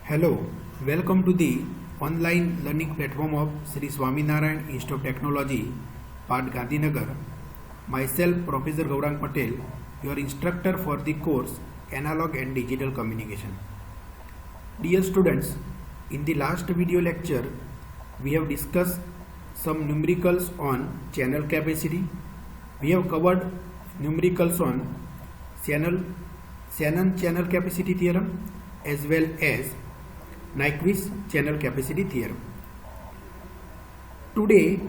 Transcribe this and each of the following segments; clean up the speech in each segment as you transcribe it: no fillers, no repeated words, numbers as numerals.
Hello, welcome to the online learning platform of Sri Swaminarayan Institute of Technology, Part Gandhinagar. Myself, Professor Gaurang Patel, your instructor for the course Analog and Digital Communication. Dear students, in the last video lecture, we have discussed some numericals on channel capacity. We have covered numericals on Shannon channel capacity theorem as well as Nyquist channel capacity theorem. Today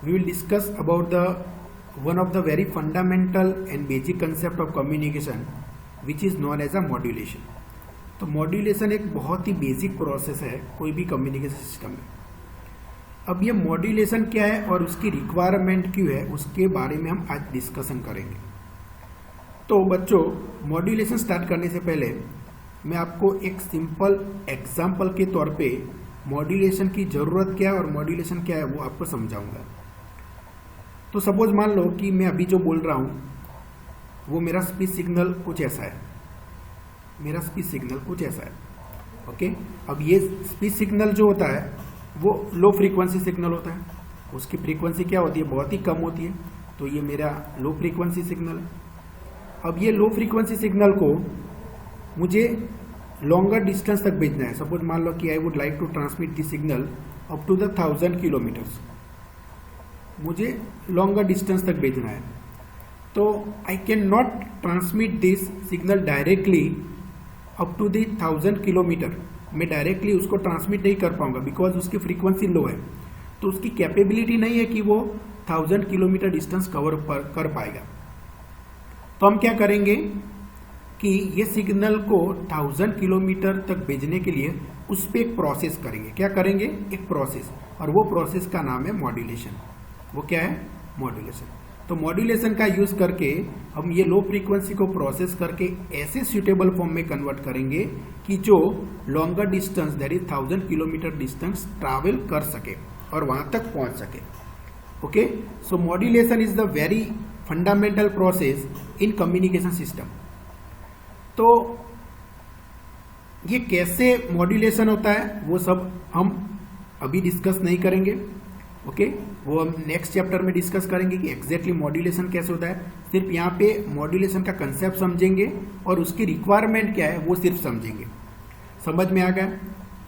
we will discuss about one of the very fundamental and basic concept of communication which is known as a modulation. तो modulation एक बहुत ही basic process है कोई भी communication system में. अब ये modulation क्या है और उसकी रिक्वायरमेंट क्यों है उसके बारे में हम आज डिस्कशन करेंगे. तो बच्चों, मॉड्यूलेशन स्टार्ट करने से पहले मैं आपको एक सिंपल एग्जाम्पल के तौर पे मॉड्यूलेशन की ज़रूरत क्या है और मॉड्यूलेशन क्या है वो आपको समझाऊंगा. तो सपोज मान लो कि मैं अभी जो बोल रहा हूँ वो मेरा स्पीच सिग्नल कुछ ऐसा है. ओके. अब ये स्पीच सिग्नल जो होता है वो लो फ्रीक्वेंसी सिग्नल होता है. उसकी फ्रीक्वेंसी क्या होती है, बहुत ही कम होती है. तो ये मेरा लो फ्रीक्वेंसी सिग्नल है. अब ये लो फ्रीक्वेंसी सिग्नल को मुझे लॉन्गर डिस्टेंस तक भेजना है. सपोज मान लो कि I would like to transmit this signal up to the 1000 kilometres. मुझे लॉन्गर डिस्टेंस तक भेजना है. तो I can not transmit this signal directly up to the 1000 kilometre. मैं डायरेक्टली उसको ट्रांसमिट नहीं कर पाऊंगा बिकॉज उसकी फ्रीक्वेंसी लो है. तो उसकी कैपेबिलिटी नहीं है कि वो 1000 किलोमीटर डिस्टेंस कवर कर पाएगा. तो हम क्या करेंगे कि ये सिग्नल को 1000 किलोमीटर तक भेजने के लिए उस पर एक प्रोसेस करेंगे. क्या करेंगे? एक प्रोसेस. और वो प्रोसेस का नाम है मॉड्यूलेशन. वो क्या है? मॉड्यूलेशन. तो मॉड्यूलेशन का यूज करके हम ये लो फ्रीक्वेंसी को प्रोसेस करके ऐसे सुटेबल फॉर्म में कन्वर्ट करेंगे कि जो longer distance that is 1000 kilometre distance travel कर सके और वहां तक पहुंच सके. Okay. So modulation is the very fundamental process in communication system. तो ये कैसे मॉड्यूलेशन होता है वो सब हम अभी डिस्कस नहीं करेंगे. ओके. वो हम नेक्स्ट चैप्टर में डिस्कस करेंगे कि एग्जैक्टली मॉड्यूलेशन कैसे होता है. सिर्फ यहाँ पे मॉड्यूलेशन का कंसेप्ट समझेंगे और उसकी रिक्वायरमेंट क्या है वो सिर्फ समझेंगे. समझ में आ गया?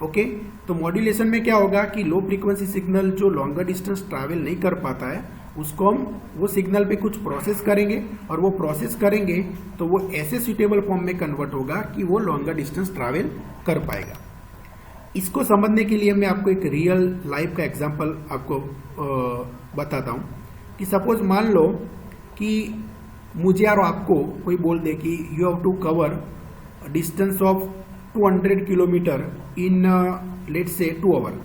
ओके. तो मॉड्यूलेशन में क्या होगा कि लो फ्रीक्वेंसी सिग्नल जो लॉन्गर डिस्टेंस ट्रैवल नहीं कर पाता है उसको हम वो सिग्नल पे कुछ प्रोसेस करेंगे और वो प्रोसेस करेंगे तो वो ऐसे सुटेबल फॉर्म में कन्वर्ट होगा कि वो लॉन्गर डिस्टेंस ट्रैवल कर पाएगा. इसको समझने के लिए मैं आपको एक रियल लाइफ का एग्जांपल आपको बताता हूँ कि सपोज मान लो कि मुझे और आपको कोई बोल दे कि you have to cover distance of 200 kilometre in let's say 2 hour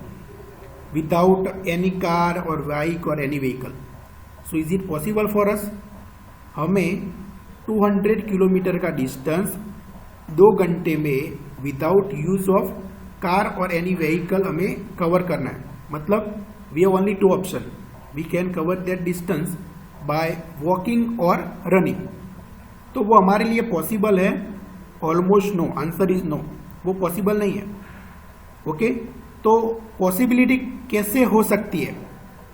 without any car और बाइक और any vehicle. So is it possible for us? हमें 200 किलोमीटर का डिस्टेंस 2 घंटे में विदाउट यूज ऑफ कार और एनी व्हीकल हमें cover करना है. मतलब we have only 2 option. We can cover that distance by walking और रनिंग. तो वो हमारे लिए पॉसिबल है? Almost no. Answer is no. वो पॉसिबल नहीं है. ओके. तो पॉसिबिलिटी कैसे हो सकती है?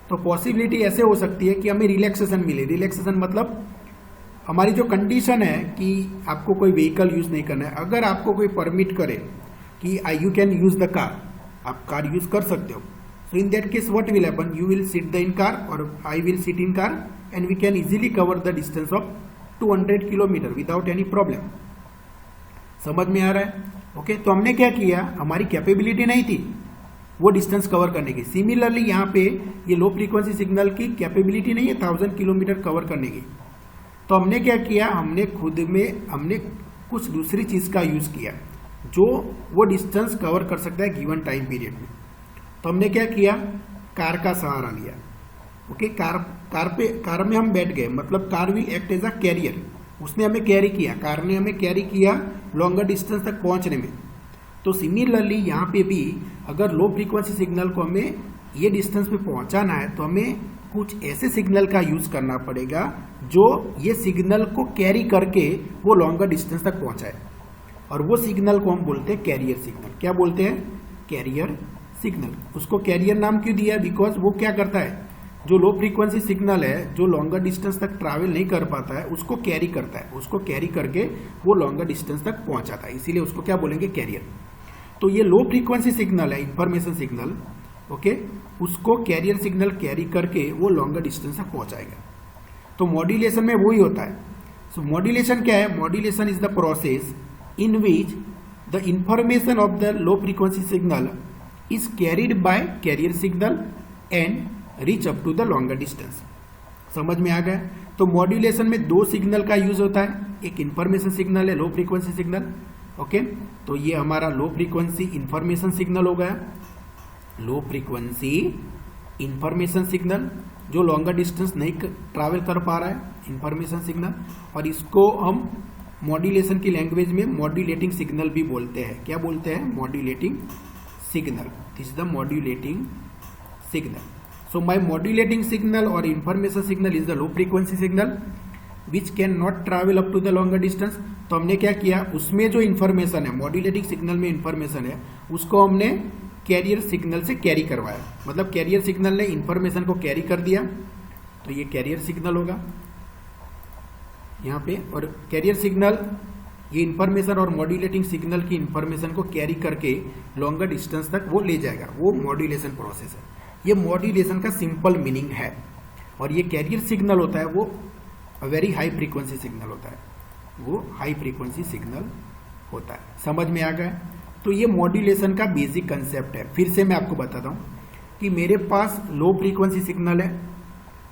तो पॉसिबिलिटी ऐसे हो सकती है कि हमें रिलैक्सेशन मिले. रिलैक्सेशन मतलब हमारी जो कंडीशन है कि आपको कोई व्हीकल यूज नहीं करना है. अगर आपको कोई परमिट करे कि you can use the car, आप कार यूज कर सकते हो. So in that case what will happen? You will sit the in car और I will sit in car and we can easily cover the distance of 200 kilometre without any problem. समझ में आ रहा है? Okay. तो हमने क्या किया, हमारी कैपेबिलिटी नहीं थी वो डिस्टेंस कवर करने की. सिमिलरली यहाँ पे ये लो फ्रीक्वेंसी सिग्नल की कैपेबिलिटी नहीं है 1000 किलोमीटर कवर करने की. तो हमने क्या किया, हमने कुछ दूसरी चीज का यूज किया जो वो डिस्टेंस कवर कर सकता है गिवन टाइम पीरियड में. तो हमने क्या किया, कार का सहारा लिया. ओके. कार में हम बैठ गए. मतलब car will act as a carrier. उसने हमें कैरी किया, कार ने हमें कैरी किया लॉन्गर डिस्टेंस तक पहुंचने में. तो सिमिलरली यहाँ पे भी अगर लो फ्रीक्वेंसी सिग्नल को हमें ये डिस्टेंस पे पहुंचाना है तो हमें कुछ ऐसे सिग्नल का यूज करना पड़ेगा जो ये सिग्नल को कैरी करके वो लॉन्गर डिस्टेंस तक पहुंचाए. और वो सिग्नल को हम बोलते हैं कैरियर सिग्नल। क्या बोलते हैं? Carrier signal. उसको कैरियर नाम क्यों दिया है? बिकॉज वो क्या करता है, जो लो फ्रीक्वेंसी सिग्नल है, जो लॉन्गर डिस्टेंस तक ट्रैवल नहीं कर पाता है, उसको कैरी करता है, उसको कैरी करके वो लॉन्गर डिस्टेंस तक पहुंचाता है, इसीलिए उसको क्या बोलेंगे? कैरियर। तो ये लो फ्रीक्वेंसी सिग्नल है, इंफॉर्मेशन सिग्नल, ओके, उसको कैरियर सिग्नल कैरी करके वो लॉन्गर डिस्टेंस तक पहुंचाएगा। तो मॉड्यूलेशन में वही होता है। सो मॉड्यूलेशन क्या है? Modulation is the process in which the information of the low frequency signal is carried by carrier signal and reach up to the longer distance. समझ में आ गया? तो मॉड्यूलेशन में दो सिग्नल का यूज होता है, एक इंफॉर्मेशन सिग्नल है, लो फ्रीक्वेंसी सिग्नल, ओके। तो ये हमारा लो फ्रीक्वेंसी इंफॉर्मेशन सिग्नल हो गया, लो फ्रीक्वेंसी इंफॉर्मेशन सिग्नल, जो लॉन्गर डिस्टेंस नहीं ट्रैवल कर पा रहा है, इंफॉर्मेशन सिग्नल। और इसको हम मॉड्यूलेशन की लैंग्वेज में मॉड्यूलेटिंग सिग्नल भी बोलते हैं। क्या बोलते हैं? Modulating signal. This is the modulating signal. So my modulating signal or information signal is the low frequency signal which can not travel up to the longer distance। तो हमने क्या किया, उसमें जो इन्फॉर्मेशन है, मॉड्यूलेटिंग सिग्नल में information है, उसको हमने कैरियर सिग्नल से कैरी करवाया। मतलब कैरियर सिग्नल ने इन्फॉर्मेशन को कैरी कर दिया, तो ये कैरियर सिग्नल होगा यहाँ पे। और कैरियर सिग्नल ये इन्फॉर्मेशन और मॉड्यूलेटिंग सिग्नल की इन्फॉर्मेशन को कैरी करके लॉन्गर डिस्टेंस तक वो ले जाएगा, वो मॉड्यूलेशन प्रोसेस है। ये मॉड्यूलेशन का सिंपल मीनिंग है। और ये कैरियर सिग्नल होता है, वो वेरी हाई फ्रीक्वेंसी सिग्नल होता है, वो हाई फ्रीक्वेंसी सिग्नल होता है। समझ में आ गया? तो ये मॉड्यूलेशन का बेसिक कंसेप्ट है। फिर से मैं आपको बताता हूँ कि मेरे पास लो फ्रीक्वेंसी सिग्नल है,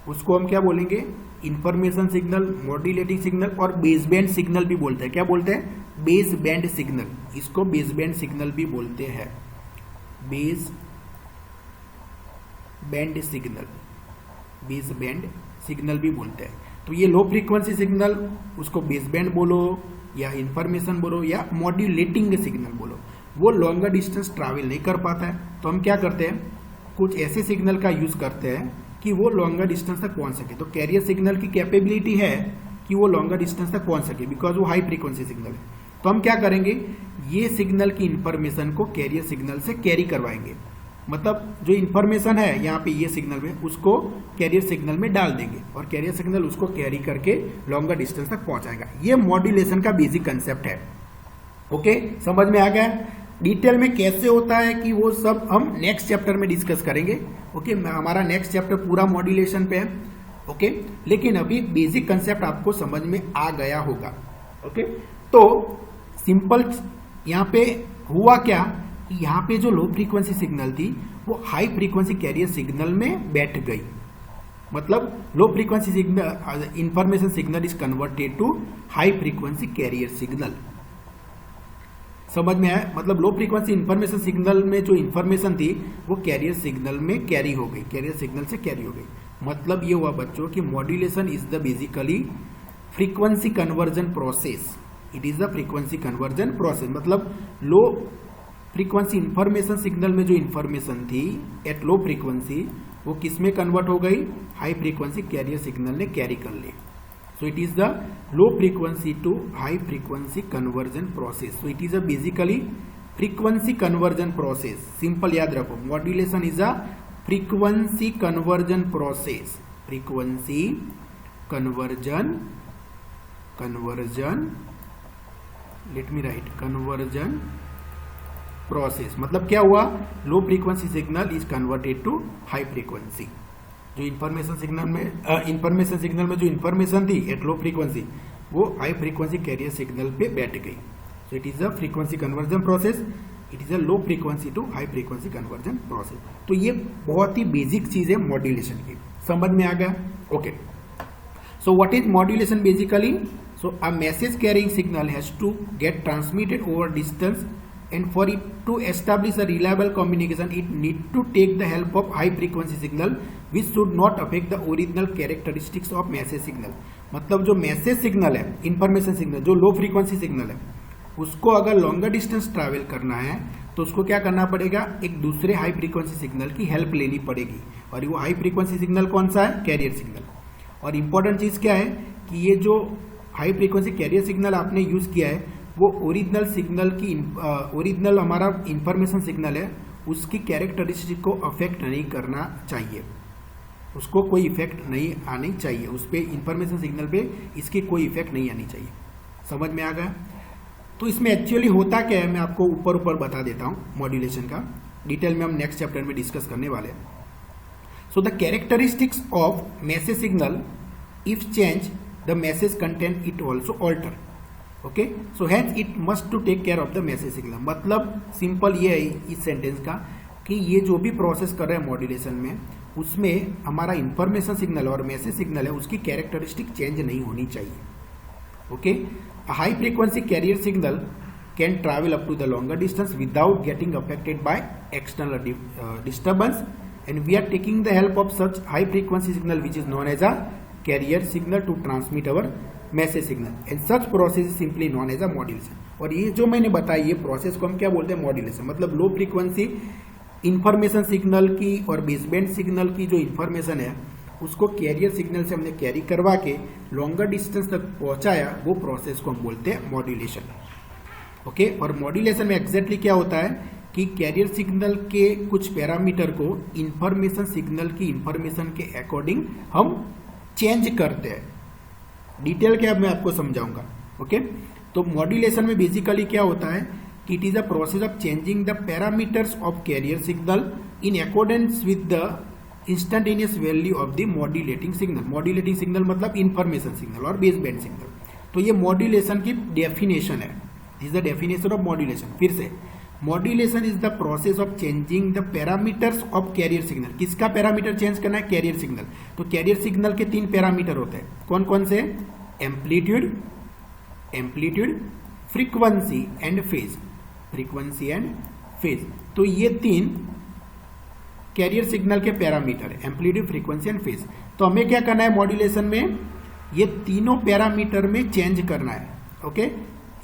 उसको हम क्या बोलेंगे? इंफॉर्मेशन सिग्नल, मॉड्यूलेटिंग सिग्नल और बेस बैंड सिग्नल भी बोलते हैं। क्या बोलते हैं? Base band signal. इसको बेस बैंड सिग्नल भी बोलते हैं, base band signal, base band signal भी बोलते हैं। तो ये लो फ्रीक्वेंसी सिग्नल, उसको बेस बैंड बोलो या इंफॉर्मेशन बोलो या मॉड्यूलेटिंग सिग्नल बोलो, वो लॉन्गर डिस्टेंस ट्रैवल नहीं कर पाता है। तो हम क्या करते हैं, कुछ ऐसे सिग्नल का यूज करते हैं कि वो लॉन्गर डिस्टेंस तक पहुंच सके। तो कैरियर सिग्नल की कैपेबिलिटी है कि वो लॉन्गर डिस्टेंस तक पहुंच सके, बिकॉज वो हाई फ्रीक्वेंसी सिग्नल है। तो हम क्या करेंगे, ये सिग्नल की इंफॉर्मेशन को कैरियर सिग्नल से कैरी करवाएंगे। मतलब जो इंफॉर्मेशन है यहाँ पे ये सिग्नल में, उसको कैरियर सिग्नल में डाल देंगे और कैरियर सिग्नल उसको कैरी करके लॉन्गर डिस्टेंस तक पहुंचाएगा। ये मॉड्यूलेशन का बेसिक कंसेप्ट है। ओके, समझ में आ गया? डिटेल में कैसे होता है कि वो सब हम नेक्स्ट चैप्टर में डिस्कस करेंगे। ओके, हमारा नेक्स्ट चैप्टर पूरा मॉड्यूलेशन पे है। ओके, लेकिन अभी बेसिक कंसेप्ट आपको समझ में आ गया होगा। ओके, तो सिंपल यहाँ पे हुआ क्या, यहाँ पे जो लो फ्रीक्वेंसी सिग्नल थी वो हाई फ्रीक्वेंसी कैरियर सिग्नल में बैठ गई। मतलब low frequency signal information signal is converted to high frequency carrier signal. समझ में आया? मतलब लो फ्रीक्वेंसी इंफॉर्मेशन सिग्नल में जो इंफॉर्मेशन थी वो कैरियर सिग्नल में कैरी हो गई, कैरियर सिग्नल से कैरी हो गई। मतलब ये हुआ बच्चों कि modulation is the basically frequency conversion process. It is the frequency conversion process. मतलब लो फ्रीक्वेंसी इंफॉर्मेशन सिग्नल में जो इंफॉर्मेशन थी एट लो फ्रीक्वेंसी, वो किस में कन्वर्ट हो गई? हाई फ्रीक्वेंसी कैरियर सिग्नल ने कैरी कर ली। So it is the low frequency to high frequency conversion process. So it is a basically frequency conversion process. Simple याद रखो, modulation is a frequency conversion process. Frequency conversion let me write, conversion process. मतलब क्या हुआ, low frequency signal is converted to high frequency. जो information signal में जो information थी at low frequency, वो हाई फ्रीक्वेंसी कैरियर सिग्नल पे बैठ गई। So it is a frequency conversion process. It is a low frequency to high frequency conversion process. तो ये बहुत ही बेसिक चीज है मॉड्यूलेशन की। समझ में आ गया? Okay, so what is modulation basically? So a message carrying signal has to get transmitted over distance, and for it to establish a reliable communication it need to take the help of high frequency signal which should not affect the original characteristics of message signal। मतलब जो message signal है, information signal, जो low frequency signal है, उसको अगर longer distance travel करना है तो उसको क्या करना पड़ेगा, एक दूसरे हाई फ्रीक्वेंसी सिग्नल की हेल्प लेनी पड़ेगी। और वो हाई फ्रीक्वेंसी सिग्नल कौन सा है? Carrier signal. और इंपॉर्टेंट चीज क्या है कि ये जो हाई फ्रीक्वेंसी कैरियर सिग्नल आपने यूज किया है वो ओरिजिनल सिग्नल की ओरिजिनल हमारा इंफॉर्मेशन सिग्नल है उसकी कैरेक्टरिस्टिक को अफेक्ट नहीं करना चाहिए, उसको कोई इफेक्ट नहीं आनी चाहिए, उस पर इंफॉर्मेशन सिग्नल पे इसकी कोई इफेक्ट नहीं आनी चाहिए। समझ में आ गया? तो इसमें एक्चुअली होता क्या है मैं आपको ऊपर ऊपर बता देता हूँ, मॉड्यूलेशन का डिटेल में हम नेक्स्ट चैप्टर में डिस्कस करने वाले हैं। So the characteristics of message signal if change the message content it also alter. Okay, so hence it must to take care of the message signal. मतलब simple ये है इस सेंटेंस का कि ये जो भी प्रोसेस कर रहे हैं मॉड्यूलेशन में उसमें हमारा इंफॉर्मेशन सिग्नल और मैसेज सिग्नल है उसकी कैरेक्टरिस्टिक चेंज नहीं होनी चाहिए। Okay, high frequency carrier signal can travel up to the longer distance without getting affected by external disturbance and we are taking the help of such high frequency signal which is known as a carrier signal to transmit our message signal and such process is simply known as a modulation. और ये जो मैंने बताया ये process को हम क्या बोलते हैं? मॉड्यूलेशन। मतलब लो फ्रीक्वेंसी इंफॉर्मेशन सिग्नल की और बेसबैंड सिग्नल की जो इंफॉर्मेशन है उसको कैरियर सिग्नल से हमने कैरी करवा के लॉन्गर डिस्टेंस तक पहुंचाया, वो प्रोसेस को हम बोलते हैं मॉड्यूलेशन। ओके, और मॉड्यूलेशन में एग्जैक्टली क्या होता है कि कैरियर सिग्नल के कुछ पैरामीटर को इंफॉर्मेशन सिग्नल की इंफॉर्मेशन के अकॉर्डिंग हम चेंज करते हैं। डिटेल क्या मैं आपको समझाऊंगा। ओके, तो मॉड्यूलेशन में बेसिकली क्या होता है कि it is a process of changing the parameters of carrier signal in accordance with the instantaneous value of the modulating signal. Modulating signal मतलब इंफॉर्मेशन सिग्नल और बेस बैंड सिग्नल। तो ये मॉड्यूलेशन की डेफिनेशन है, is the definition of modulation. फिर से, modulation is the process of changing the parameters of carrier signal. किसका parameter change करना है? Carrier signal. तो कैरियर सिग्नल के 3 पैरामीटर होते हैं, कौन कौन से? Amplitude, frequency and phase. Frequency and phase, तो ये 3 कैरियर सिग्नल के पैरामीटर है, एम्पलीट्यूड, फ्रीक्वेंसी एंड फेज। तो हमें क्या करना है मॉड्यूलेशन में? ये तीनों पैरामीटर में चेंज करना है। Okay,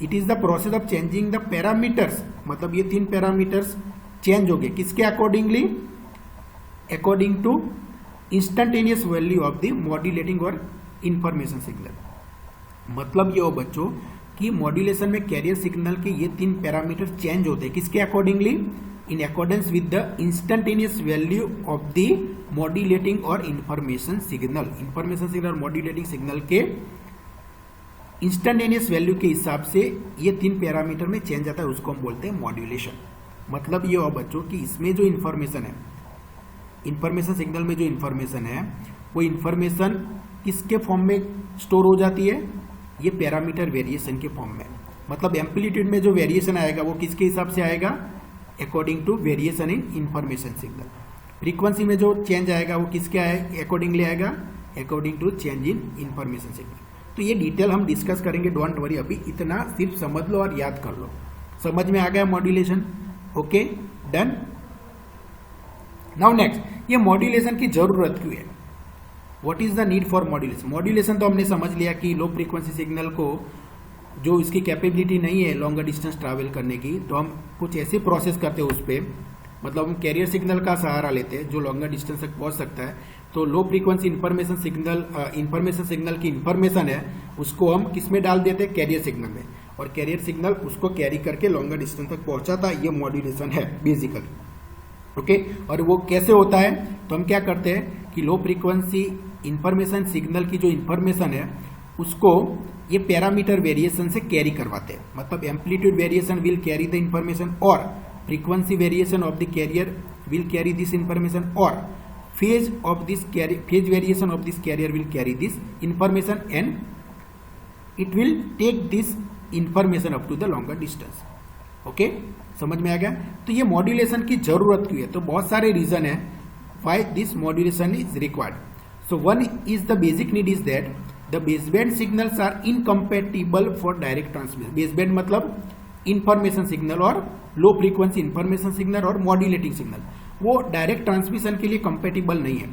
it is the process of changing the parameters, मतलब ये 3 पैरामीटर्स चेंज हो गए किसके accordingly? According to instantaneous value of the modulating और इंफॉर्मेशन सिग्नल। मतलब ये हो बच्चों कि मॉड्यूलेशन में कैरियर सिग्नल के ये 3 पैरामीटर चेंज होते हैं किसके accordingly? In accordance with the instantaneous value of the modulating और इंफॉर्मेशन सिग्नल। इंफॉर्मेशन सिग्नल और मॉड्यूलेटिंग सिग्नल के इंस्टेंटेनियस वैल्यू के हिसाब से ये 3 पैरामीटर में चेंज आता है, उसको हम बोलते हैं मॉड्यूलेशन। मतलब ये हो बच्चों कि इसमें जो इंफॉर्मेशन है, इंफॉर्मेशन सिग्नल में जो इंफॉर्मेशन है वो इंफॉर्मेशन किसके फॉर्म में स्टोर हो जाती है? ये पैरामीटर वेरिएशन के फॉर्म में। मतलब एम्पलीट्यूड में जो वेरिएशन आएगा वो किसके हिसाब से आएगा? According to variation in information signal. Frequency में जो चेंज आएगा वो किसके अकॉर्डिंगली आएगा? According to change in information signal. तो ये डिटेल हम डिस्कस करेंगे, डोंट वरी, अभी इतना सिर्फ समझ लो और याद कर लो। समझ में आ गया modulation? Okay, done. Now next, ये मॉड्यूलेशन की जरूरत क्यों है? What is the need for modulation? Modulation तो हमने समझ लिया कि लो फ्रीक्वेंसी सिग्नल को जो इसकी कैपेबिलिटी नहीं है लॉन्गर डिस्टेंस ट्रैवल करने की, तो हम कुछ ऐसे प्रोसेस करते हैं उस पर, मतलब हम कैरियर सिग्नल का सहारा लेते हैं जो लॉन्गर डिस्टेंस तक पहुंच सकता है। तो लो फ्रीक्वेंसी इंफॉर्मेशन सिग्नल की इंफॉर्मेशन है उसको हम किस में डाल देते हैं? कैरियर सिग्नल में, और कैरियर सिग्नल उसको कैरी करके लॉन्गर डिस्टेंस तक पहुंचाता है। ये मॉड्यूलेशन है बेसिकली। ओके, और वो कैसे होता है? तो हम क्या करते हैं कि लो फ्रीक्वेंसी इंफॉर्मेशन सिग्नल की जो इंफॉर्मेशन है उसको ये पैरामीटर वेरिएशन से कैरी करवाते हैं। मतलब amplitude variation will carry the information और frequency variation of the carrier will carry this information और phase variation of this carrier will carry this information and it will take this information up to the longer distance. Okay, समझ में आ गया? तो ये modulation की जरूरत क्यों है? तो बहुत सारे रीजन है why this modulation is required. So one is the basic need is that the baseband signals are incompatible for direct transmission. Baseband मतलब इंफॉर्मेशन सिग्नल और लो फ्रीक्वेंसी इंफॉर्मेशन सिग्नल और मॉड्यूलेटिंग सिग्नल, वो direct transmission के लिए compatible नहीं है।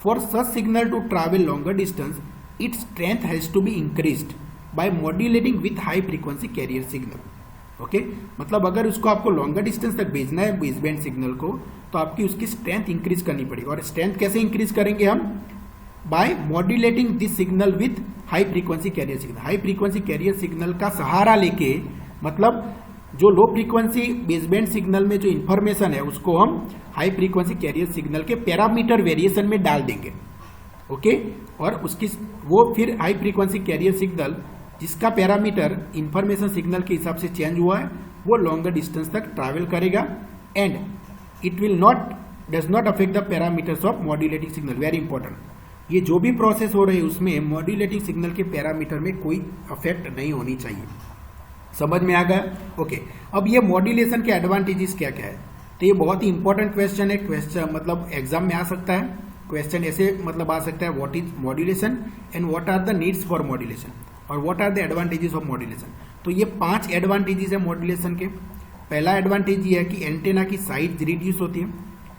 For such signal to travel longer distance its strength has to be increased by modulating with high frequency carrier signal. Okay, मतलब अगर उसको आपको लॉन्गर डिस्टेंस तक भेजना है बेसबैंड सिग्नल को, तो आपकी उसकी स्ट्रेंथ इंक्रीज करनी पड़ेगी। और स्ट्रेंथ कैसे इंक्रीज करेंगे हम? By modulating this signal with high frequency carrier signal. High frequency carrier signal का सहारा लेके मतलब जो लो फ्रीक्वेंसी बेसबैंड सिग्नल में जो इंफॉर्मेशन है उसको हम हाई फ्रीक्वेंसी कैरियर सिग्नल के पैरामीटर वेरिएशन में डाल देंगे। ओके, और उसकी वो फिर हाई फ्रीक्वेंसी कैरियर सिग्नल जिसका पैरामीटर इंफॉर्मेशन सिग्नल के हिसाब से चेंज हुआ है वो लॉन्गर डिस्टेंस तक ट्रैवल करेगा and it will not does not affect the parameters of modulating signal. Very important, ये जो भी प्रोसेस हो रही है उसमें मॉड्यूलेटिंग सिग्नल के पैरामीटर में कोई अफेक्ट नहीं होनी चाहिए। समझ में आ गया? ओके, अब ये मॉड्यूलेशन के एडवांटेजेस क्या क्या है, तो ये बहुत ही इंपॉर्टेंट क्वेश्चन है। क्वेश्चन मतलब एग्जाम में आ सकता है, क्वेश्चन ऐसे मतलब आ सकता है, what is modulation and what are the needs for modulation और what are the advantages of modulation. तो ये 5 एडवांटेजेस है मॉड्यूलेशन के। पहला एडवांटेज ये है कि एंटेना की साइज रिड्यूस होती है,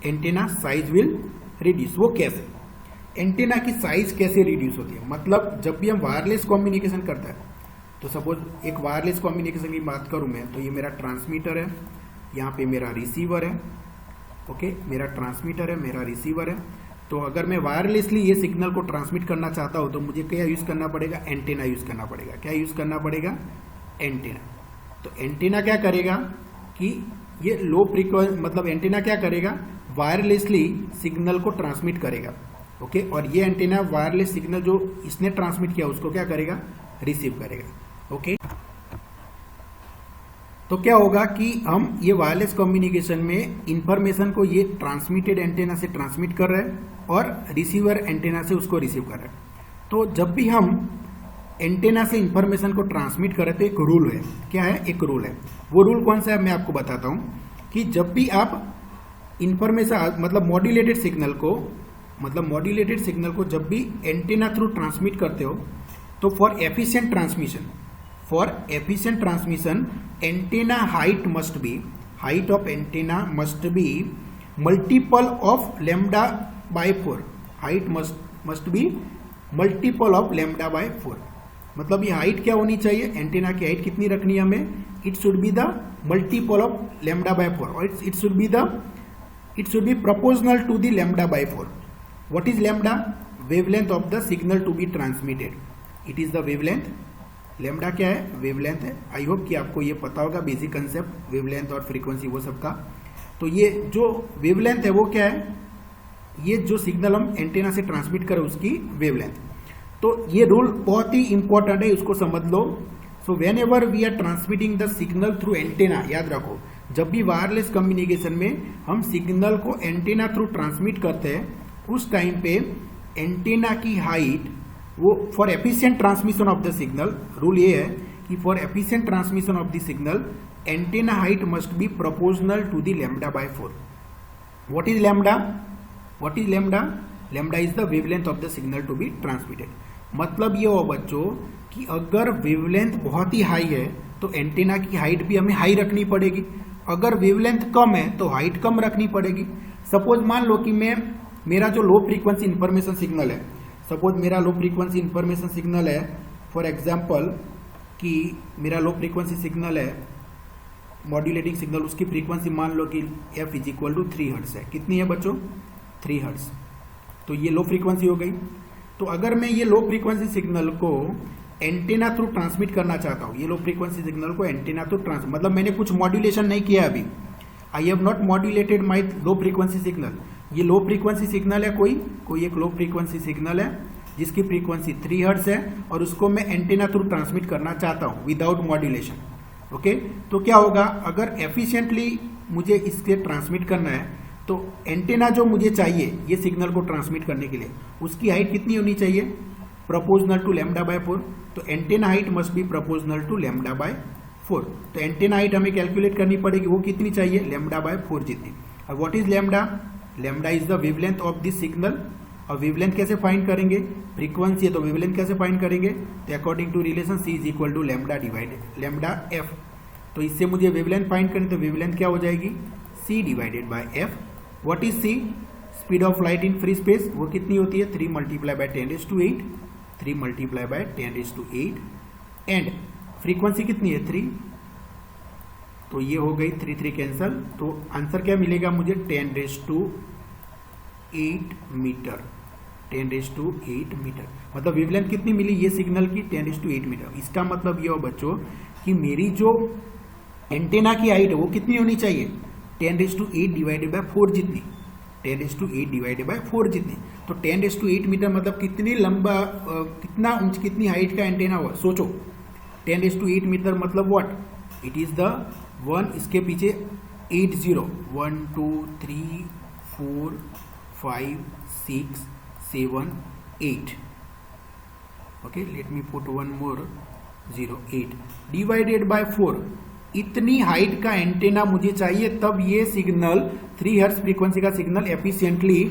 एंटेना साइज विल रिड्यूस। वो कैसे? एंटेना की साइज कैसे रिड्यूस होती है, मतलब जब भी हम वायरलेस कम्युनिकेशन करते हैं, तो सपोज एक वायरलेस कम्युनिकेशन की बात करूं मैं, तो ये मेरा ट्रांसमीटर है, यहाँ पे मेरा रिसीवर है। ओके, मेरा ट्रांसमीटर है, मेरा रिसीवर है। तो अगर मैं वायरलेसली ये सिग्नल को ट्रांसमिट करना चाहता हूं तो मुझे क्या यूज करना पड़ेगा? एंटेना यूज करना पड़ेगा। क्या यूज करना पड़ेगा? एंटेना। तो एंटेना क्या करेगा कि ये लो फ्रीक्वेंसी मतलब एंटेना क्या करेगा? वायरलेसली सिग्नल को ट्रांसमिट करेगा। ओके, और ये एंटेना वायरलेस सिग्नल जो इसने ट्रांसमिट किया उसको क्या करेगा? रिसीव करेगा। ओके, तो क्या होगा कि हम ये वायरलेस कम्युनिकेशन में इंफॉर्मेशन को ये ट्रांसमिटेड एंटेना से ट्रांसमिट कर रहे हैं और रिसीवर एंटेना से उसको रिसीव कर रहे हैं। तो जब भी हम एंटेना से इंफॉर्मेशन को ट्रांसमिट कर रहे हैं तो एक रूल है। क्या है? एक रूल है। वो रूल कौन सा है मैं आपको बताता हूं कि जब भी आप इंफॉर्मेशन मतलब मॉड्यूलेटेड सिग्नल को जब भी एंटेना थ्रू ट्रांसमिट करते हो तो for efficient transmission antenna height of antenna must be multiple of lambda by 4। Height must be multiple of lambda by 4। मतलब ये हाइट क्या होनी चाहिए? एंटेना की हाइट कितनी रखनी है हमें? It should be the multiple of lambda by 4 और it should be proportional to the lambda by 4। What is lambda? Wavelength of the signal to be transmitted. It is the wavelength. Lambda क्या है? Wavelength है। आई hope कि आपको ये पता होगा basic concept wavelength और फ्रीक्वेंसी वो सब का। तो ये जो वेवलेंथ है वो क्या है? ये जो सिग्नल हम एंटेना से ट्रांसमिट करें उसकी वेवलेंथ। तो ये रूल बहुत ही इंपॉर्टेंट है, उसको समझ लो। So whenever we are transmitting the signal through antenna, याद रखो जब भी वायरलेस कम्युनिकेशन में हम सिग्नल को एंटेना थ्रू ट्रांसमिट करते हैं उस टाइम पे एंटेना की हाइट वो for efficient transmission of the signal, rule ये है कि for efficient transmission of the signal antenna height must be proportional to the lambda by 4। What is lambda? Lambda is the wavelength of the signal to be transmitted. मतलब ये हो बच्चों कि अगर wavelength बहुत ही हाई है तो एंटेना की हाइट भी हमें हाई रखनी पड़ेगी, अगर वेवलेंथ कम है तो हाइट कम रखनी पड़ेगी। सपोज मान लो कि मेरा जो लो फ्रीक्वेंसी इंफॉर्मेशन सिग्नल है, सपोज मेरा लो फ्रीक्वेंसी इंफॉर्मेशन सिग्नल है, फॉर एग्जांपल कि मेरा लो फ्रीक्वेंसी सिग्नल है मॉड्यूलेटिंग सिग्नल, उसकी फ्रीक्वेंसी मान लो कि f is equal to 3 hertz है। कितनी है बच्चों? 3 हर्ट्ज। तो ये लो फ्रीक्वेंसी हो गई। तो अगर मैं ये लो फ्रीक्वेंसी सिग्नल को एंटेना थ्रू ट्रांसमिट करना चाहता हूँ, ये लो फ्रीक्वेंसी सिग्नल को एंटेना थ्रू ट्रांसमिट मतलब मैंने कुछ मॉड्यूलेशन नहीं किया अभी, I have not modulated my low frequency signal. ये लो फ्रीक्वेंसी सिग्नल है, कोई एक लो फ्रीक्वेंसी सिग्नल है जिसकी फ्रीक्वेंसी 3 हर्ट्ज है और उसको मैं एंटेना थ्रू ट्रांसमिट करना चाहता हूँ विदाउट मॉड्यूलेशन। ओके, तो क्या होगा? अगर एफिशिएंटली मुझे इसके ट्रांसमिट करना है तो एंटेना जो मुझे चाहिए ये सिग्नल को ट्रांसमिट करने के लिए उसकी हाइट कितनी होनी चाहिए? Proportional to lambda by 4। तो antenna height must be proportional to lambda by 4। तो एंटेना हाइट हमें कैलकुलेट करनी पड़ेगी, वो कितनी चाहिए? लैम्डा बाय 4 जितनी। और what is lambda? Lambda is the wavelength of this signal. और वेवलेंथ कैसे फाइंड करेंगे? फ्रीक्वेंसी है तो वेवलेंथ कैसे फाइंड करेंगे? तो according to relation c is equal to lambda divided lambda f। तो इससे मुझे वेवलेंथ फाइंड करनी, तो वेवलेंथ क्या हो जाएगी? c divided by f। What is c? Speed of light in free space. वो कितनी होती है? 3 multiply by 10⁸। 3 multiply by 10⁸। And frequency कितनी है? 3। तो ये हो गई 3 कैंसल। तो आंसर क्या मिलेगा मुझे? 10⁸ मीटर। 10⁸ मीटर। मतलब वेवलेंथ कितनी मिली ये सिग्नल की? 10⁸ मीटर। इसका मतलब ये हो बच्चों कि मेरी जो एंटेना की हाइट वो कितनी होनी चाहिए, 10⁸ डिवाइडेड बाय 4 जितनी, 10⁸ डिवाइडेड बाय 4 जितनी। तो 10⁸ मीटर मतलब कितनी लंबा कितना ऊंच कितनी हाइट का एंटेना हुआ, सोचो 10⁸ मीटर मतलब व्हाट, इट इज द 1 इसके पीछे 80, 1 2 3 4 5 6 7 8, okay let me put one more 0 8 divided by 4, इतनी हाइट का एंटेना मुझे चाहिए, तब ये सिग्नल 3 हर्ट्ज फ्रीक्वेंसी का सिग्नल एफिशिएंटली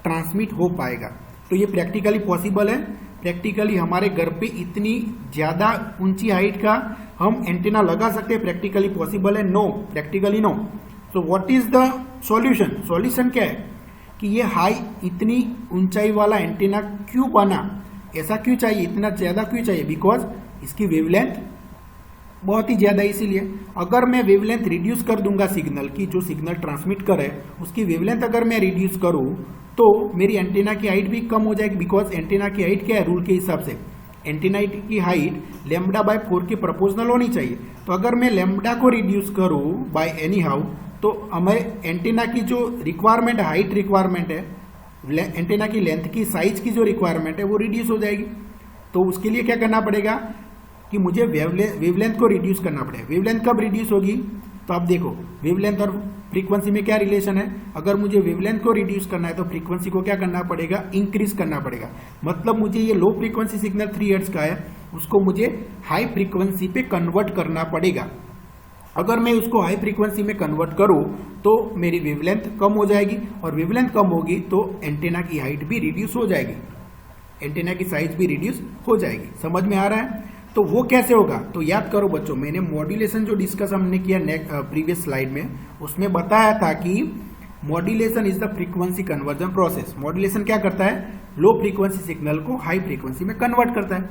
ट्रांसमिट हो पाएगा। तो ये प्रैक्टिकली पॉसिबल है, प्रैक्टिकली हमारे घर पे इतनी ज्यादा ऊंची हाइट का हम एंटेना लगा सकते हैं, प्रैक्टिकली पॉसिबल है, no practically no. So what is the solution, solution क्या है कि ये हाई इतनी ऊंचाई वाला एंटेना क्यों बना, ऐसा क्यों चाहिए, इतना ज्यादा क्यों चाहिए, बिकॉज इसकी वेवलेंथ बहुत ही ज्यादा है। इसीलिए अगर मैं वेवलेंथ रिड्यूस कर दूंगा सिग्नल की, जो सिग्नल ट्रांसमिट करे उसकी वेवलेंथ अगर मैं रिड्यूस करूं तो मेरी एंटेना की हाइट भी कम हो जाएगी, बिकॉज एंटेना की हाइट क्या है रूल के हिसाब से, एंटेना की हाइट λ/4 के प्रोपोर्शनल होनी चाहिए। तो अगर मैं लैम्बडा को रिड्यूस करूं बाय एनी हाउ, तो हमें एंटेना की जो रिक्वायरमेंट हाइट रिक्वायरमेंट है, एंटेना की लेंथ की साइज की जो रिक्वायरमेंट है वो रिड्यूस हो जाएगी। तो उसके लिए क्या करना पड़ेगा कि मुझे वेवलेंथ को रिड्यूस करना पड़ेगा। वेवलेंथ कब रिड्यूस होगी, तो आप देखो वेवलेंथ और फ्रीक्वेंसी में क्या रिलेशन है, अगर मुझे वेवलेंथ को रिड्यूस करना है तो फ्रीक्वेंसी को क्या करना पड़ेगा, इंक्रीज करना पड़ेगा। मतलब मुझे ये लो फ्रीक्वेंसी सिग्नल 3 हर्ट्ज का है, उसको मुझे हाई फ्रीक्वेंसी पे कन्वर्ट करना पड़ेगा। अगर मैं उसको हाई फ्रीक्वेंसी में कन्वर्ट करूं तो मेरी वेवलेंथ कम हो जाएगी, और वेवलेंथ कम होगी तो एंटेना की हाइट भी रिड्यूस हो जाएगी, एंटेना की साइज भी रिड्यूस हो जाएगी। समझ में आ रहा है? तो वो कैसे होगा, तो याद करो बच्चों, मैंने मॉड्यूलेशन जो डिस्कस हमने किया प्रीवियस स्लाइड में, उसमें बताया था कि modulation is the frequency conversion process. Modulation क्या करता है, लो फ्रीक्वेंसी सिग्नल को हाई फ्रीक्वेंसी में कन्वर्ट करता है।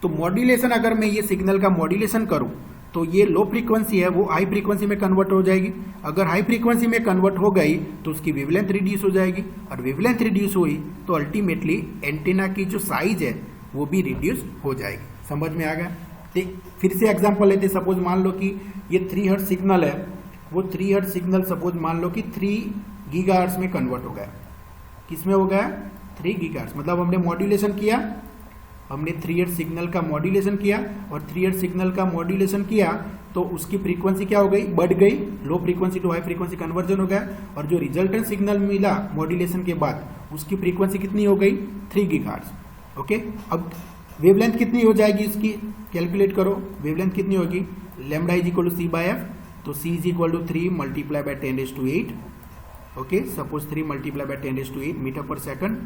तो मॉड्यूलेशन अगर मैं ये सिग्नल का मॉड्यूलेशन करूं तो ये लो फ्रीक्वेंसी है वो हाई फ्रीक्वेंसी में कन्वर्ट हो जाएगी। अगर हाई फ्रीक्वेंसी में कन्वर्ट हो गई तो उसकी वेवलेंथ रिड्यूस हो जाएगी, और वेवलेंथ रिड्यूस हुई तो अल्टीमेटली एंटेना की जो साइज है वो भी रिड्यूस हो जाएगी। समझ में आ गया? फिर से एग्जांपल लेते, सपोज मान लो कि ये 3 हर्ट्ज सिग्नल है, वो 3 हर्ट्ज सिग्नल सपोज मान लो कि 3 गीगाहर्ट्ज में कन्वर्ट हो गया। किस में हो गया, 3 गीगाहर्ट्ज। मतलब हमने मॉड्यूलेशन किया, हमने 3 हर्ट्ज सिग्नल का मॉड्यूलेशन किया, और 3 हर्ट्ज सिग्नल का मॉड्यूलेशन किया तो उसकी फ्रीक्वेंसी क्या हो गई, बढ़ गई, low frequency to high frequency conversion हो गया, और जो रिजल्टेंट सिग्नल मिला मॉड्यूलेशन के बाद उसकी फ्रीक्वेंसी कितनी हो गई, 3 गीगाहर्ट्ज। ओके, अब वेवलेंथ कितनी हो जाएगी इसकी, कैलकुलेट करो, वेवलेंथ कितनी होगी, lambda is equal to c/f, तो c is equal to 3 multiply by 10⁸, okay, suppose 3 multiply by 10⁸ metre per second,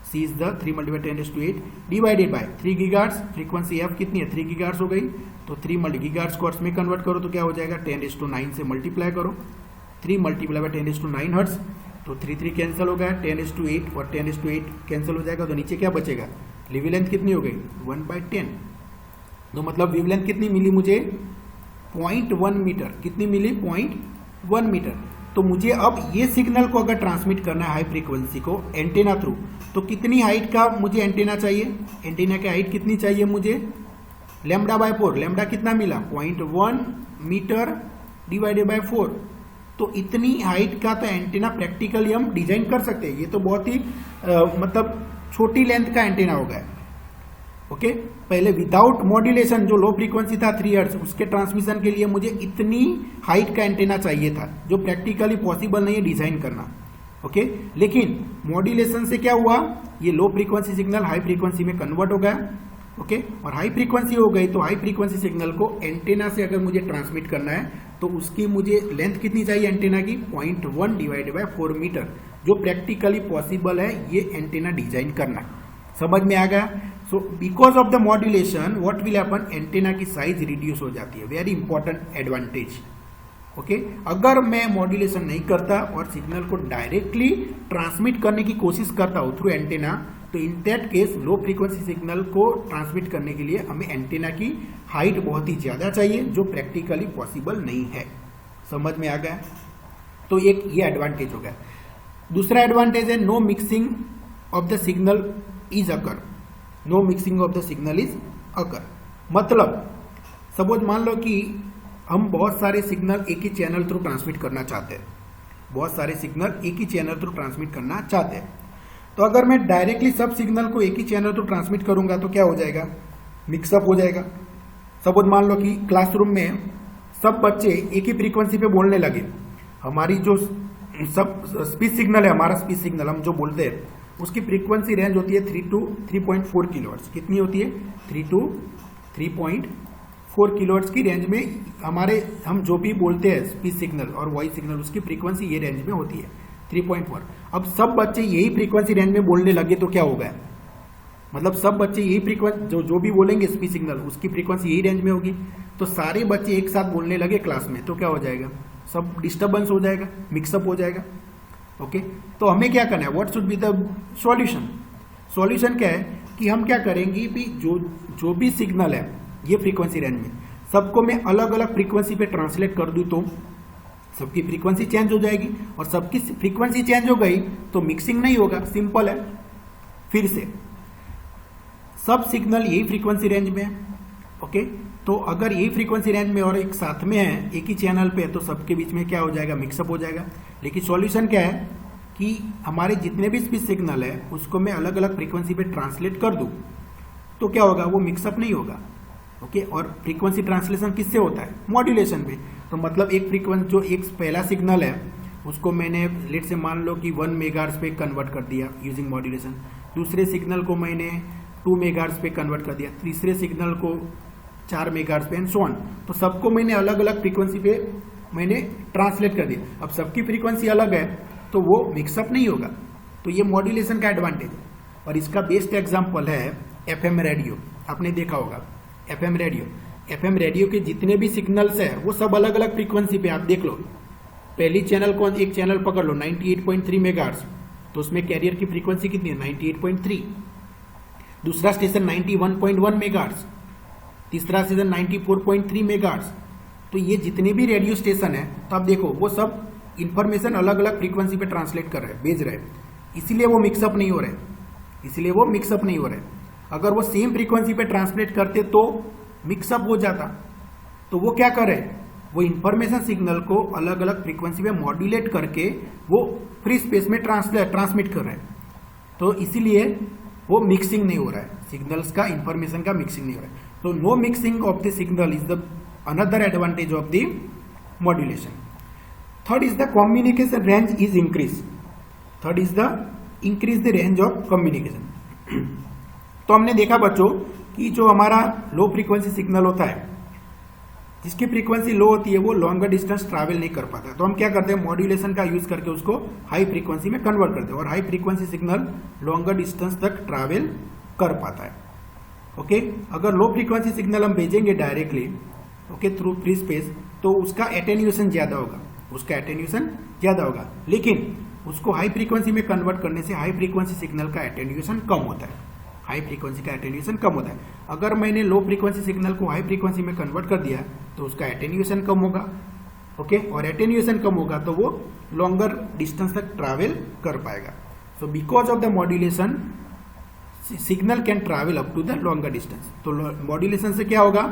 c is the 3 multiply 10⁸ divided by 3 gigahertz, frequency f कितनी है, 3 गीगाहर्ट्ज हो गई, तो 3 गीगाहर्ट्ज को हर्ट्ज में कन्वर्ट करो तो क्या हो जाएगा, 10⁹ से मल्टीप्लाई करो, 3 मल्टीप्लाई बाय 10⁹ हर्ट्ज, तो 3 कैंसिल हो गया, 10⁸ और 10⁸ कैंसिल हो जाएगा, तो नीचे क्या बचेगा, वेवलेंथ कितनी हो गई, 1/10। तो मतलब वेवलेंथ कितनी मिली मुझे, 0.1 मीटर। कितनी मिली, 0.1 मीटर। तो मुझे अब ये सिग्नल को अगर ट्रांसमिट करना है हाई फ्रीक्वेंसी को एंटेना थ्रू, तो कितनी हाइट का मुझे एंटेना चाहिए, एंटेना की हाइट कितनी चाहिए मुझे, λ/4। लैम्बडा कितना मिला, 0.1 मीटर डिवाइडेड बाय 4। तो इतनी हाइट का तो एंटेना प्रैक्टिकली हम डिजाइन कर सकते हैं। ये तो बहुत ही मतलब छोटी लेंथ का एंटेना हो गया। ओके, पहले विदाउट मॉड्यूलेशन जो लो फ्रीक्वेंसी था 3 हर्ट्ज, उसके ट्रांसमिशन के लिए मुझे इतनी हाइट का एंटेना चाहिए था, जो प्रैक्टिकली पॉसिबल नहीं है डिजाइन करना। ओके, लेकिन मॉड्यूलेशन से क्या हुआ, ये लो फ्रीक्वेंसी सिग्नल हाई फ्रीक्वेंसी में कन्वर्ट हो गया। ओके, और हाई फ्रीक्वेंसी हो गई तो हाई फ्रीक्वेंसी सिग्नल को एंटेना से अगर मुझे ट्रांसमिट करना है तो उसकी मुझे लेंथ कितनी चाहिए एंटेना की, 0.1 डिवाइडेड बाय 4 मीटर, जो प्रैक्टिकली पॉसिबल है ये एंटेना डिजाइन करना। समझ में आ गया? सो because of the modulation what will happen, antenna की साइज रिड्यूस हो जाती है, वेरी इंपॉर्टेंट एडवांटेज। ओके, अगर मैं मॉड्यूलेशन नहीं करता और सिग्नल को डायरेक्टली ट्रांसमिट करने की कोशिश करता हूं थ्रू एंटेना, तो इन that case low frequency signal को ट्रांसमिट करने के लिए हमें एंटेना की हाइट बहुत ही ज्यादा चाहिए, जो प्रैक्टिकली पॉसिबल नहीं है। समझ में आ गया? तो एक ये एडवांटेज हो गया। दूसरा एडवांटेज है no mixing of the signal is occur. No mixing of the signal is occur मतलब सपोज मान लो कि हम बहुत सारे सिग्नल एक ही चैनल थ्रू ट्रांसमिट करना चाहते हैं, बहुत सारे सिग्नल एक ही चैनल थ्रू ट्रांसमिट करना चाहते हैं। तो अगर मैं डायरेक्टली सब सिग्नल को एक ही चैनल थ्रू ट्रांसमिट करूंगा तो क्या हो जाएगा, मिक्सअप हो जाएगा। सपोज मान लो कि क्लासरूम में सब बच्चे एक ही फ्रीक्वेंसी पे बोलने लगे, हमारी जो सब स्पीच सिग्नल है, हमारा स्पीच सिग्नल हम जो बोलते हैं उसकी फ्रीक्वेंसी रेंज होती है 3 to 3.4 किलोहर्ट्ज। कितनी होती है, 3 to 3.4 किलोहर्ट्ज की रेंज में हमारे हम जो भी बोलते हैं स्पीच सिग्नल और वॉइस सिग्नल उसकी फ्रीक्वेंसी ये रेंज में होती है 3.4। अब सब बच्चे यही फ्रीक्वेंसी रेंज में बोलने लगे तो क्या होगा, मतलब सब बच्चे यही फ्रीक्वेंसी जो भी बोलेंगे स्पीच सिग्नल उसकी फ्रीक्वेंसी यही रेंज में होगी। तो सारे बच्चे एक साथ बोलने लगे क्लास में तो क्या हो जाएगा, सब डिस्टर्बेंस हो जाएगा, मिक्सअप हो जाएगा। ओके, तो हमें क्या करना है, what should be the solution. Solution क्या है कि हम क्या करेंगे भी जो भी सिग्नल है ये फ्रीक्वेंसी रेंज में सबको मैं अलग अलग फ्रीक्वेंसी पे ट्रांसलेट कर दूं तो सबकी फ्रीक्वेंसी चेंज हो जाएगी, और सबकी फ्रीक्वेंसी चेंज हो गई तो मिक्सिंग नहीं होगा, सिंपल है। फिर से सब सिग्नल यही फ्रीक्वेंसी रेंज में है। ओके, तो अगर यही फ्रीक्वेंसी रेंज में और एक साथ में है एक ही चैनल पे तो सबके बीच में क्या हो जाएगा, मिक्सअप हो जाएगा। लेकिन सॉल्यूशन क्या है कि हमारे जितने भी स्पीच सिग्नल है उसको मैं अलग अलग फ्रीक्वेंसी पे ट्रांसलेट कर दूं तो क्या होगा, वो मिक्सअप नहीं होगा। ओके, और फ्रीक्वेंसी ट्रांसलेशन किससे होता है, मॉड्यूलेशन पे। तो मतलब एक फ्रीक्वेंसी जो एक पहला सिग्नल है उसको मैंने लेट से मान लो कि 1 मेगाहर्ट्ज पे कन्वर्ट कर दिया यूजिंग मॉड्यूलेशन, दूसरे सिग्नल को मैंने 2 मेगाहर्ट्ज पे कन्वर्ट कर दिया, तीसरे सिग्नल को 4 मेगाहर्ट्ज पे एंड सो ऑन। तो सबको मैंने अलग अलग फ्रीक्वेंसी पे मैंने ट्रांसलेट कर दिया। अब सबकी फ्रीक्वेंसी अलग है तो वो मिक्सअप नहीं होगा। तो ये मॉड्यूलेशन का एडवांटेज है, और इसका बेस्ट एग्जांपल है एफएम रेडियो। आपने देखा होगा एफएम रेडियो के जितने भी सिग्नल्स है वो सब अलग अलग फ्रीक्वेंसी पे, आप देख लो। पहली चैनल को एक चैनल पकड़ लो 98.3 मेगाहर्ट्ज, तो उसमें कैरियर की फ्रीक्वेंसी कितनी है, 98.3। दूसरा स्टेशन 91.1 मेगाहर्ट्ज, तीसरा स्टेशन 94.3 मेगाहर्ट्ज। तो ये जितने भी रेडियो स्टेशन है तो आप देखो वो सब इंफॉर्मेशन अलग अलग फ्रीक्वेंसी पे ट्रांसलेट कर रहे हैं, भेज रहे हैं, इसीलिए वो मिक्सअप नहीं हो रहे। अगर वो सेम फ्रीक्वेंसी पे ट्रांसलेट करते तो मिक्सअप हो जाता। तो वो क्या करे, वो इंफॉर्मेशन सिग्नल को अलग अलग फ्रीक्वेंसी पे मॉड्यूलेट करके वो फ्री स्पेस में ट्रांसमिट कर रहे हैं। तो इसीलिए वो मिक्सिंग नहीं हो रहा है, सिग्नल्स का इंफॉर्मेशन का मिक्सिंग नहीं हो रहा है। तो no mixing of the signal is the another advantage of the modulation. Third is the communication range is increase. Third is the increase the range of communication. तो हमने देखा बच्चों कि जो हमारा लो फ्रीक्वेंसी सिग्नल होता है, जिसकी फ्रीक्वेंसी लो होती है वो लॉन्गर डिस्टेंस ट्रैवल नहीं कर पाता। तो हम क्या करते हैं, मॉड्यूलेशन का यूज करके उसको हाई फ्रीक्वेंसी में कन्वर्ट करते हैं, और high frequency signal longer distance तक ट्रैवल कर पाता है। ओके, अगर लो फ्रीक्वेंसी सिग्नल हम भेजेंगे directly okay through free space तो उसका एटेन्यूएशन ज्यादा होगा, लेकिन उसको हाई फ्रीक्वेंसी में कन्वर्ट करने से हाई फ्रीक्वेंसी सिग्नल का एटेन्यूएशन कम होता है। अगर मैंने लो फ्रीक्वेंसी सिग्नल को हाई फ्रीक्वेंसी में कन्वर्ट कर दिया तो उसका एटेन्यूएशन कम होगा। ओके, और एटेन्यूएशन कम होगा तो वो लॉन्गर डिस्टेंस तक ट्रैवल कर पाएगा। So because of the modulation signal can travel up to the longer distance. तो मॉड्यूलेशन से क्या होगा,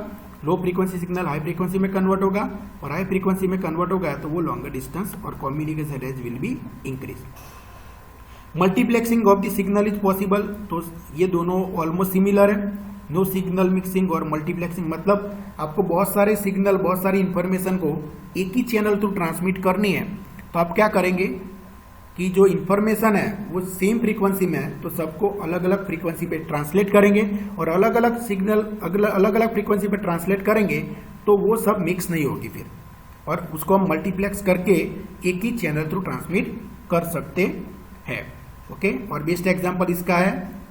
low frequency signal high frequency में कन्वर्ट होगा, और हाई फ्रीक्वेंसी में कन्वर्ट होगा तो वो लॉन्गर डिस्टेंस और communication range will be increase. Multiplexing of the signal is possible. तो ये दोनों ऑलमोस्ट सिमिलर है। नो सिग्नल मिक्सिंग और मल्टीप्लेक्सिंग मतलब आपको बहुत सारे सिग्नल, बहुत सारी इंफॉर्मेशन को एक ही चैनल थ्रू ट्रांसमिट करनी है। तो आप क्या करेंगे कि जो इंफॉर्मेशन है वो सेम फ्रीक्वेंसी में है तो सबको अलग अलग फ्रीक्वेंसी पे ट्रांसलेट करेंगे, और अलग अलग सिग्नल अलग अलग फ्रीक्वेंसी पे ट्रांसलेट करेंगे तो वो सब मिक्स नहीं होगी फिर, और उसको हम मल्टीप्लेक्स करके एक ही चैनल थ्रू ट्रांसमिट कर सकते हैं। ओके, और बेस्ट एग्जांपल इसका है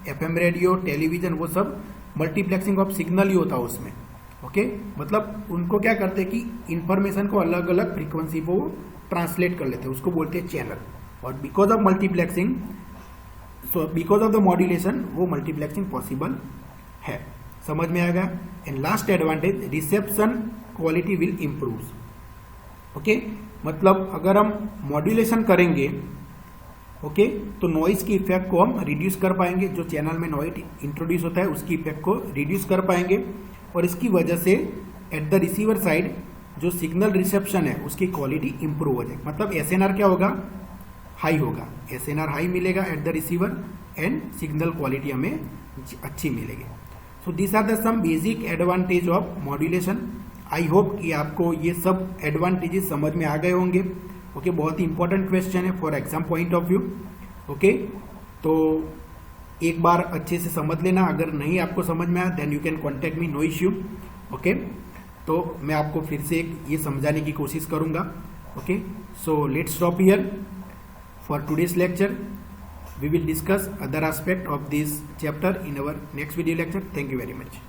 एफएम रेडियो, टेलीविजन, वो सब मल्टीप्लेक्सिंग ऑफ सिग्नल ही होता है उसमें। ओके, मतलब उनको क्या करते हैं कि इंफॉर्मेशन को अलग अलग फ्रीक्वेंसी को ट्रांसलेट कर लेते हैं, उसको बोलते हैं चैनल। और because of multiplexing, so because of the modulation वो मल्टीप्लेक्सिंग पॉसिबल है। समझ में आएगा। And last advantage, reception quality will improve. Okay, मतलब अगर हम मॉड्यूलेशन करेंगे ओके तो नॉइज की इफेक्ट को हम रिड्यूस कर पाएंगे, जो चैनल में नॉइज इंट्रोड्यूस होता है उसकी इफेक्ट को रिड्यूस कर पाएंगे, और इसकी वजह से एट द रिसीवर साइड जो सिग्नल रिसेप्शन है उसकी क्वालिटी इंप्रूव हो जाएगी। मतलब एसएनआर क्या होगा, हाई होगा, एसएनआर हाई मिलेगा at the receiver end signal quality हमें अच्छी मिलेगी। So this are the some basic advantage of modulation. I hope कि आपको ये सब एडवांटेजेस समझ में आ गए होंगे। ओके, बहुत ही इंपॉर्टेंट क्वेश्चन है for exam point of view. Okay, तो एक बार अच्छे से समझ लेना, अगर नहीं आपको समझ में आया then you can contact me, no issue. Okay, तो मैं आपको फिर से ये समझाने की कोशिश करूंगा। Okay, so let's stop here for today's lecture. We will discuss other aspect of this chapter in our next video lecture. Thank you very much.